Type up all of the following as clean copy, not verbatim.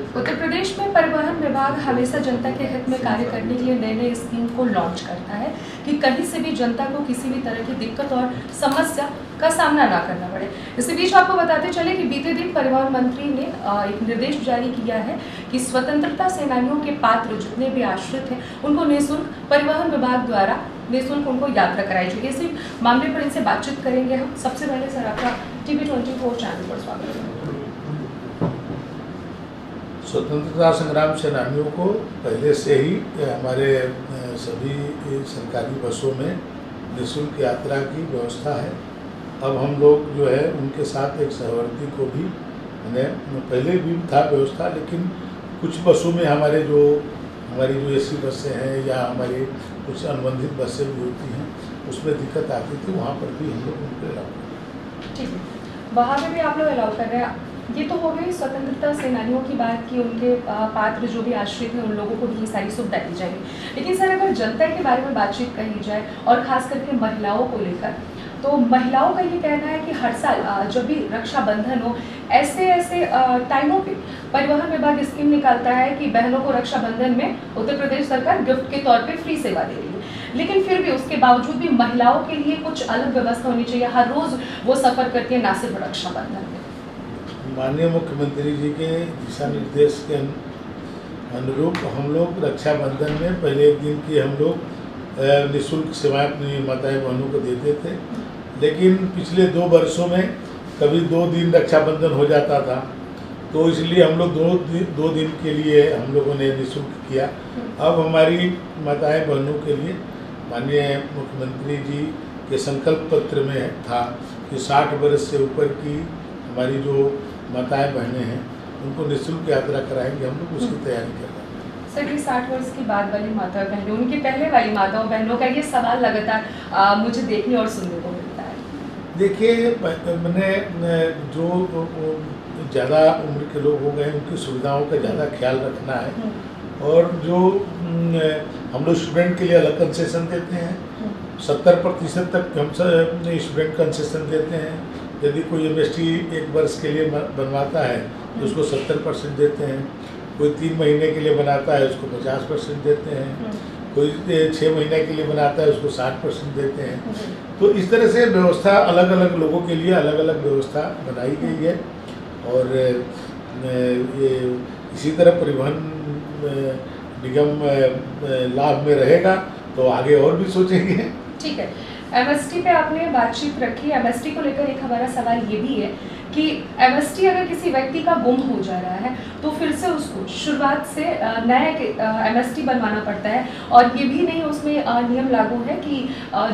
उत्तर प्रदेश में परिवहन विभाग हमेशा जनता के हित में कार्य करने के लिए नए नए स्कीम को लॉन्च करता है कि कहीं से भी जनता को किसी भी तरह की दिक्कत और समस्या का सामना ना करना पड़े। इसी बीच आपको बताते चले कि बीते दिन परिवहन मंत्री ने एक निर्देश जारी किया है कि स्वतंत्रता सेनानियों के पात्र जितने भी आश्रित हैं उनको निःशुल्क परिवहन विभाग द्वारा निःशुल्क उनको यात्रा कराई जाएगी। इसी मामले पर इनसे बातचीत करेंगे हम। सबसे पहले सर आपका TV24 चैनल पर स्वागत है। स्वतंत्रता संग्राम सेनानियों को पहले से ही हमारे सभी सरकारी बसों में निःशुल्क यात्रा की व्यवस्था है। अब हम लोग जो है उनके साथ एक सहवर्ती को भी पहले भी था व्यवस्था, लेकिन कुछ बसों में हमारी जो AC बसें हैं या हमारी कुछ अनुबंधित बसें भी होती हैं उसमें दिक्कत आती थी, वहाँ पर भी हम लोग उनको अलाउ कर। ठीक है, वहाँ पे भी आप लोग अलाउ कर रहे हैं। ये तो हो गई स्वतंत्रता सेनानियों की बात की, उनके पात्र जो भी आश्रित हैं उन लोगों को भी ये सारी सुविधा दी जाएगी। लेकिन सर अगर जनता के बारे में बातचीत कही जाए और खास करके महिलाओं को लेकर, तो महिलाओं का ये कहना है कि हर साल जब भी रक्षाबंधन हो ऐसे टाइमों पे परिवहन विभाग स्कीम निकालता है कि बहनों को रक्षाबंधन में उत्तर प्रदेश सरकार गिफ्ट के तौर पे फ्री सेवा दे रही है, लेकिन फिर भी उसके बावजूद भी महिलाओं के लिए कुछ अलग व्यवस्था होनी चाहिए। हर रोज वो सफर करती है, ना सिर्फ रक्षाबंधन में। माननीय मुख्यमंत्री जी के दिशा निर्देश के अनुरूप हम लोग रक्षाबंधन में पहले एक दिन की हम लोग निःशुल्क सेवाएं अपनी माताएं बहनों को देते थे, लेकिन पिछले 2 वर्षों में कभी 2 दिन रक्षाबंधन हो जाता था, तो इसलिए हम लोग दो दिन के लिए हम लोगों ने निःशुल्क किया। अब हमारी माताएं बहनों के लिए माननीय मुख्यमंत्री जी के संकल्प पत्र में था कि 60 वर्ष से ऊपर की हमारी जो माताएं बहनें हैं उनको निःशुल्क यात्रा कराएंगे। हम लोग उसकी तैयारी कर रहे हैं। सर ये 60 वर्ष की बाद वाली माता बहनों, उनके पहले वाली माताओं बहनों का ये सवाल लगातार मुझे देखने और सुनने को मिलता है। देखिए, मैंने जो ज़्यादा उम्र के लोग हो गए उनकी सुविधाओं का ज़्यादा ख्याल रखना है, और जो हम लोग स्टूडेंट के लिए अलग कंसेशन देते हैं, 70% तक हम स्टूडेंट कंसेशन देते हैं। यदि कोई MST 1 वर्ष के लिए बनवाता है तो उसको 70% देते हैं, कोई 3 महीने के लिए बनाता है उसको 50% देते हैं, कोई 6 महीने के लिए बनाता है उसको 60% देते हैं। तो इस तरह से व्यवस्था अलग अलग लोगों के लिए अलग अलग व्यवस्था बनाई गई है, और ये इसी तरह परिवहन निगम लाभ में रहेगा तो आगे और भी सोचेंगे। ठीक है, MST पे आपने बातचीत रखी। MST को लेकर एक हमारा सवाल ये भी है कि MST अगर किसी व्यक्ति का गुम हो जा रहा है तो फिर से उसको शुरुआत से नया MST बनवाना पड़ता है, और ये भी नहीं उसमें नियम लागू है कि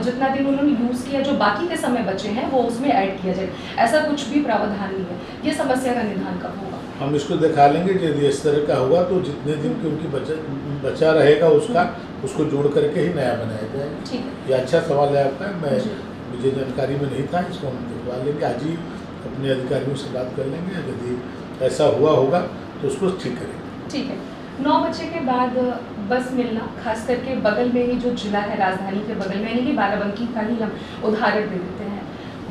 जितना दिन उन्होंने यूज़ किया जो बाकी के समय बचे हैं वो उसमें ऐड किया जाए। ऐसा कुछ भी प्रावधान नहीं है। ये समस्या का निदान कब होगा? हम इसको दिखा लेंगे। यदि इस तरह का होगा तो जितने दिन की उनकी बचा रहेगा उसको जोड़ करके ही नया बनाया जाएगा। ठीक है, ये अच्छा सवाल है आपका। मुझे जानकारी में नहीं था, इसको हम दिखवा लेंगे। आज ही अपने अधिकारियों से बात कर लेंगे, यदि ऐसा हुआ होगा तो उसको ठीक करेंगे। ठीक है। 9 बजे के बाद बस मिलना, खास करके बगल में ही जो जिला है राजधानी के बगल में, यानी कि बाराबंकी का ही हम उदाहरण दे देते हैं।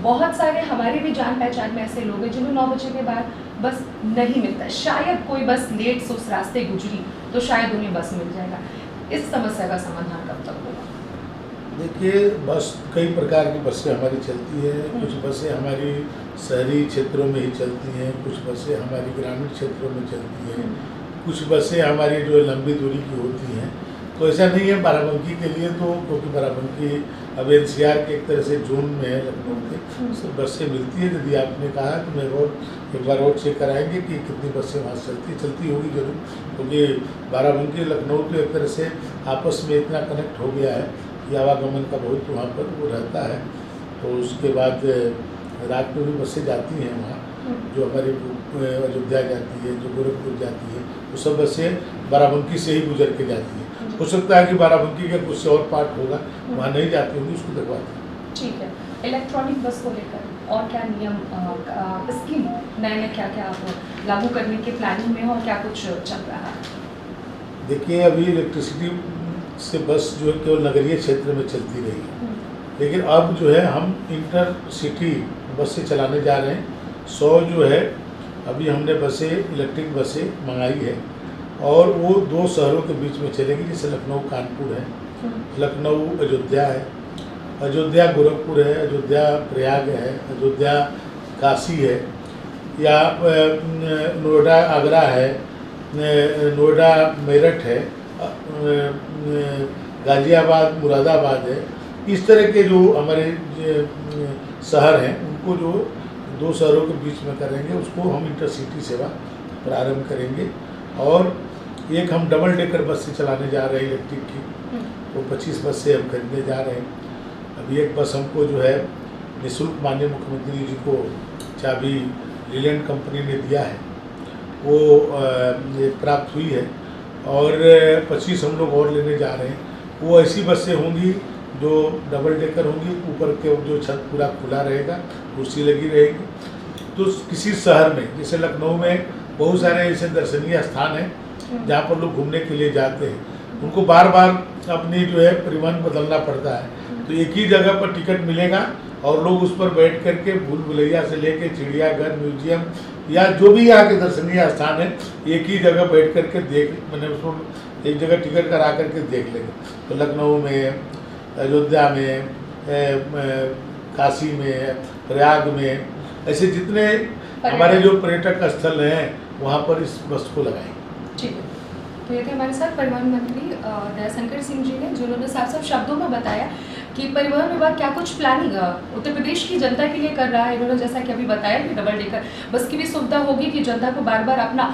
बहुत सारे हमारे भी जान पहचान में ऐसे लोग हैं जिन्हें 9 बजे के बाद बस नहीं मिलता। शायद कोई बस लेट से उस रास्ते गुजरी तो शायद उन्हें बस मिल जाएगा। इस समस्या का समाधान कब तक होगा? देखिए, बस कई प्रकार की बसें हमारी चलती है। कुछ बसें हमारी शहरी क्षेत्रों में ही चलती हैं, कुछ बसें हमारी ग्रामीण क्षेत्रों में चलती हैं, कुछ बसें हमारी जो लंबी दूरी की होती हैं। तो ऐसा नहीं है बाराबंकी के लिए, तो क्योंकि बाराबंकी अब NCR के एक तरह से जोन में है लखनऊ के, सब बसें मिलती है। यदि आपने कहा तो मैं एक बार और चेक कराएंगे कि कितनी बसें वहाँ चलती होगी जरूर, क्योंकि बाराबंकी लखनऊ तो एक तरह से आपस में इतना कनेक्ट हो गया है कि आवागमन का बहुत वहाँ पर वो रहता है। तो उसके बाद रात में भी बसें जाती हैं वहाँ, जो हमारी अयोध्या जाती है, जो गोरखपुर जाती है, वो सब बसें बाराबंकी से ही गुजर के जाती है। हो सकता है कि बाराबंकी का कुछ और पार्ट होगा वहाँ नहीं जाती होंगी, उसको दिखवाते हैं। ठीक है। इलेक्ट्रॉनिक बस को लेकर और क्या नियम स्कीम नए क्या क्या आप लागू करने के प्लानिंग में हो और क्या कुछ चल रहा है? देखिए, अभी इलेक्ट्रिसिटी से बस जो है केवल नगरीय क्षेत्र में चलती रही है, लेकिन अब जो है हम इंटरसिटी बस से चलाने जा रहे हैं। 100 जो है अभी हमने बसें, इलेक्ट्रिक बसें मंगाई है और वो 2 शहरों के बीच में चलेगी, जैसे लखनऊ कानपुर है, लखनऊ अयोध्या है, अयोध्या गोरखपुर है, अयोध्या प्रयाग है, अयोध्या काशी है, या नोएडा आगरा है, नोएडा मेरठ है, गाज़ियाबाद मुरादाबाद है। इस तरह के जो हमारे शहर हैं उनको जो 2 शहरों के बीच में करेंगे उसको हम इंटरसिटी सेवा प्रारंभ करेंगे। और एक हम डबल डेकर बस से चलाने जा रहे हैं इलेक्ट्रिक की, वो 25 बस से हम खरीदने जा रहे हैं। अभी एक बस हमको जो है निःशुल्क माननीय मुख्यमंत्री जी को चाबी लीलैंड कंपनी ने दिया है, वो प्राप्त हुई है और 25 हम लोग और लेने जा रहे हैं। वो ऐसी बसें होंगी जो डबल डेकर होंगी, ऊपर के जो छत पूरा खुला रहेगा, कुर्सी लगी रहेगी। तो किसी शहर में जैसे लखनऊ में बहुत सारे ऐसे दर्शनीय स्थान हैं जहाँ पर लोग घूमने के लिए जाते हैं, उनको बार बार अपनी जो है परिवहन बदलना पड़ता है, तो एक ही जगह पर टिकट मिलेगा और लोग उस पर बैठ करके भूल भुलैया से लेके चिड़ियाघर, म्यूजियम या जो भी यहाँ के दर्शनीय स्थान है एक ही जगह बैठ करके मैंने उसको एक जगह टिकट करा करके देख लेंगे। तो लखनऊ में, अयोध्या में, काशी में, प्रयाग में, ऐसे जितने हमारे जो पर्यटक स्थल हैं वहाँ पर इस बस को लगाएंगे। ठीक है, तो ये थे हमारे साथ परिवहन मंत्री दयाशंकर सिंह जी ने, जिन्होंने साफ साफ शब्दों में बताया कि परिवहन विभाग क्या कुछ प्लानिंग उत्तर प्रदेश की जनता के लिए कर रहा है। इन्होंने जैसा कि अभी बताया कि डबल डेकर बस की भी सुविधा होगी कि जनता को बार बार अपना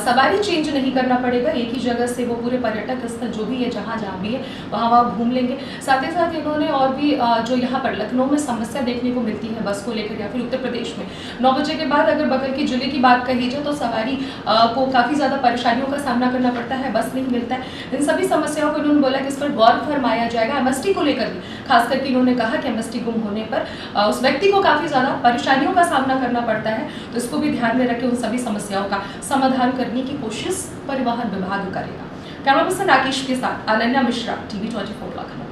सवारी चेंज नहीं करना पड़ेगा, एक ही जगह से वो पूरे पर्यटक स्थल जो भी है जहाँ जहाँ भी है वहाँ घूम लेंगे। साथ ही साथ इन्होंने और भी जो यहाँ पर लखनऊ में समस्या देखने को मिलती है बस को लेकर, या फिर उत्तर प्रदेश में 9 बजे के बाद अगर बगल के जिले की बात कही जाए तो सवारी को काफ़ी ज़्यादा परेशानियों का सामना करना पड़ता है, बस नहीं मिलता है। इन सभी समस्याओं को इन्होंने बोला कि इस पर गौर फरमाया जाएगा। एमएसटी को लेकर भी खास करके इन्होंने कहा कि एमएसटी गुम होने पर उस व्यक्ति को काफ़ी ज़्यादा परेशानियों का सामना करना पड़ता है, तो इसको भी ध्यान में रखे उन सभी समस्याओं का समाधान करने की कोशिश परिवहन विभाग करेगा। कैमरा पर्सन राकेश के साथ अनन्या मिश्रा, TV 24 लखनऊ।